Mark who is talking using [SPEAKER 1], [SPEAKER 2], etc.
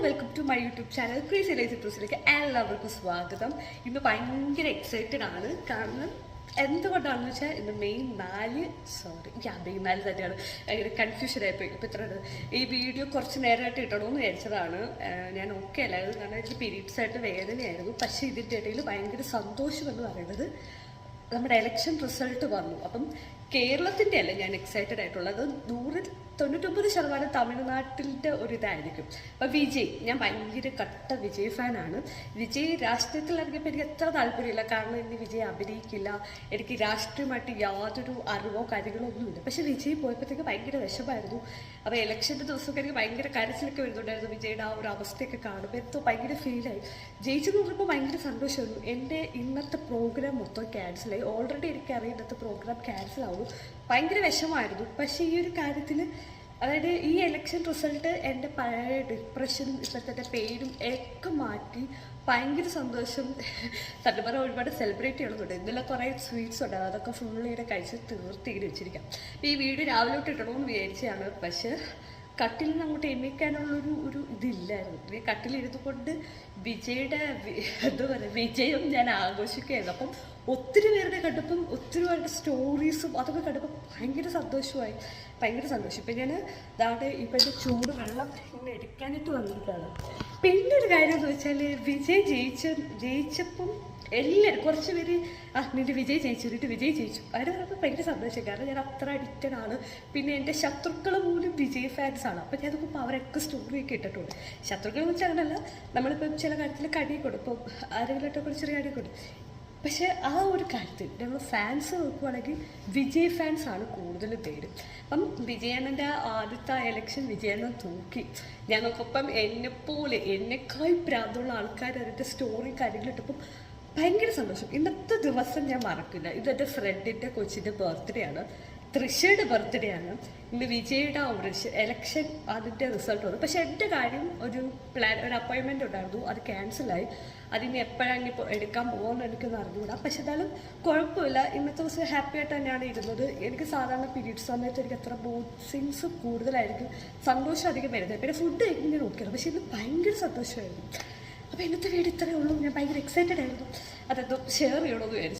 [SPEAKER 1] Welcome to my YouTube channel crazy lazy ട്രൂസിലേക്ക് എല്ലാവർക്കും സ്വാഗതം. ഇന്ന് ഭയങ്കര എക്സൈറ്റഡ് ആണ്. കാരണം എന്തുകൊണ്ടാണെന്ന് വെച്ചാൽ ഇന്ന് മെയ് 4 തന്നെയാണ്. ഭയങ്കര കൺഫ്യൂഷൻ ആയിപ്പോയി. ഇപ്പം ഇത്ര ഈ വീഡിയോ കുറച്ച് നേരമായിട്ട് ഇടണമെന്ന് വിചാരിച്ചതാണ്. ഞാൻ ഓക്കെ അല്ലായിരുന്നു, കാരണം എനിക്ക് പീരീഡ്സ് ആയിട്ട് വേദനയായിരുന്നു. പക്ഷേ ഇതിൻ്റെ ഇടയിൽ ഭയങ്കര സന്തോഷം എന്ന് പറയുന്നത് നമ്മുടെ എലക്ഷൻ റിസൾട്ട് വന്നു. അപ്പം കേരളത്തിൻ്റെ അല്ല ഞാൻ എക്സൈറ്റഡ് ആയിട്ടുള്ളത്, 99% തമിഴ്നാട്ടിൻ്റെ ഒരിതായിരിക്കും. അപ്പം വിജയ്, ഞാൻ ഭയങ്കര കട്ട വിജയ് ഫാനാണ്. വിജയ് രാഷ്ട്രീയത്തിൽ ഇറങ്ങിയപ്പോൾ എനിക്ക് എത്ര താല്പര്യമില്ല, കാരണം ഇനി വിജയ് അഭിനയിക്കില്ല, എനിക്ക് രാഷ്ട്രീയമായിട്ട് യാതൊരു അറിവോ കാര്യങ്ങളോ ഒന്നുമില്ല. പക്ഷെ വിജയ് പോയപ്പോഴത്തേക്ക് ഭയങ്കര വിഷമായിരുന്നു. അപ്പോൾ ഇലക്ഷൻ്റെ ദിവസമൊക്കെ എനിക്ക് ഭയങ്കര കരച്ചിലൊക്കെ വരുന്നുണ്ടായിരുന്നു. വിജയുടെ ആ ഒരു അവസ്ഥയൊക്കെ കാണുമ്പോൾ എന്തോ ഭയങ്കര ഫീലായി. ജയിച്ചെന്ന് പറഞ്ഞപ്പോൾ ഭയങ്കര സന്തോഷമായിരുന്നു. എൻ്റെ ഇന്നത്തെ പ്രോഗ്രാം മൊത്തം ക്യാൻസലായി. ഓൾറെഡി എനിക്കറിയാം ഇന്നത്തെ പ്രോഗ്രാം ക്യാൻസലാവും. ഭയങ്കര വിഷമായിരുന്നു. പക്ഷേ ഈ ഒരു കാര്യത്തിൽ, അതായത് ഈ ഇലക്ഷൻ റിസൾട്ട് എൻ്റെ പഴയ ഡിപ്രഷനും ഇപ്പോഴത്തെ പെയിനും ഒക്കെ മാറ്റി ഭയങ്കര സന്തോഷം. സത്യം പറഞ്ഞാൽ ഒരുപാട് സെലിബ്രേറ്റ് ചെയ്യണമെന്നുണ്ട്. ഇന്നലെ കുറേ സ്വീറ്റ്സ് ഉണ്ടായിരുന്നു, അതൊക്കെ ഫുള്ളിയുടെ കഴിച്ച് തീർത്തിങ്ങനെ വെച്ചിരിക്കാം. അപ്പോൾ ഈ വീഡിയോ രാവിലെ തൊട്ട് ഇടണമെന്ന് വിചാരിച്ചതാണ്. പക്ഷേ കട്ടിൽ നിന്ന് അങ്ങോട്ട് എണീക്കാനുള്ളൊരു ഇതില്ലായിരുന്നു. കട്ടിലിരുന്നു കൊണ്ട് വിജയുടെ എന്താ പറയുക, വിജയം ഞാൻ ആഘോഷിക്കുകയായിരുന്നു. അപ്പം ഒത്തിരി പേരുടെ കണ്ടപ്പം, ഒത്തിരി പേരുടെ സ്റ്റോറീസും അതൊക്കെ കണ്ടപ്പോൾ ഭയങ്കര സന്തോഷമായി, ഭയങ്കര സന്തോഷം. ഇപ്പം ഞാൻ ദാണ്ട് ഇപ്പം എൻ്റെ ചൂട് വെള്ളം ഇങ്ങനെ എടുക്കാനായിട്ട് വന്നിട്ടാണ്. പിന്നെ ഒരു കാര്യം എന്ന് വെച്ചാൽ, വിജയ് ജയിച്ചപ്പം എല്ലാവരും കുറച്ച് പേര് നിന്റെ വിജയ് ജയിച്ചു അവിടെ പറഞ്ഞപ്പോൾ ഭയങ്കര സന്തോഷം. കാരണം ഞാൻ അത്ര അഡിക്റ്റഡ് ആണ്. പിന്നെ എൻ്റെ ശത്രുക്കൾ പോലും വിജയ് ഫാൻസാണ്. അപ്പം ഞാൻ നോക്കുമ്പോൾ അവരൊക്കെ സ്റ്റോറിയൊക്കെ ഇട്ടിട്ടുണ്ട്. ശത്രുക്കളെന്ന് വെച്ചാൽ അങ്ങനല്ല, നമ്മളിപ്പം ചില കാര്യത്തിൽ കടി കൊടുക്കും, ആരെങ്കിലുമായിട്ടൊക്കെ ഒരു ചെറിയ കടി കൊടുക്കും. പക്ഷേ ആ ഒരു കാര്യത്തിൽ ഞങ്ങൾ ഫാൻസ് നോക്കുവാണെങ്കിൽ വിജയ് ഫാൻസാണ് കൂടുതൽ പേര്. അപ്പം വിജയണ്ണൻ്റെ ആദ്യത്തെ എലക്ഷൻ വിജയണ്ണൻ തൂക്കി. ഞങ്ങൾക്കൊപ്പം എന്നെക്കായി പ്രാന്തുള്ള ആൾക്കാർ അതിൻ്റെ സ്റ്റോറി കാര്യങ്ങളിട്ടപ്പം ഭയങ്കര സന്തോഷം. ഇന്നത്തെ ദിവസം ഞാൻ മറക്കില്ല. ഇതെൻ്റെ ഫ്രണ്ടിൻ്റെ കൊച്ചിൻ്റെ ബർത്ത്ഡേ ആണ്, തൃശ്ശയുടെ ബർത്ത്ഡേ ആണ്. ഇന്ന് വിജയുടെ ഒരു എലക്ഷൻ അതിൻ്റെ റിസൾട്ട് വന്നു. പക്ഷെ എൻ്റെ കാര്യം ഒരു അപ്പോയിൻമെൻ്റ് ഉണ്ടായിരുന്നു, അത് ക്യാൻസലായി. അതിന് എപ്പോഴാണ് ഇപ്പോൾ എടുക്കാൻ പോകുമെന്ന് എനിക്കൊന്നും അറിഞ്ഞുകൂടാ. പക്ഷെ എന്നാലും കുഴപ്പമില്ല. ഇന്നത്തെ ദിവസം ഹാപ്പി ആയിട്ട് തന്നെയാണ് ഇരുന്നത്. എനിക്ക് സാധാരണ പീരീഡ്സ് സമയത്ത് എനിക്ക് അത്ര മൂഡ് സ്വിങ്സ് കൂടുതലായിരിക്കും, സന്തോഷം അധികം വരുന്നത്. പിന്നെ ഫുഡ് കഴിക്കും ഞാൻ നോക്കിയത്, പക്ഷെ ഇന്ന് ഭയങ്കര സന്തോഷമായിരുന്നു. അപ്പോൾ ഇന്നത്തെ വീഡിയോ ഇത്രയേ ഉള്ളൂ. ഞാൻ ഭയങ്കര എക്സൈറ്റഡ് ആയിരുന്നു, അതെന്തോ ഷെയർ ചെയ്യണമെന്ന് വിചാരിച്ചു.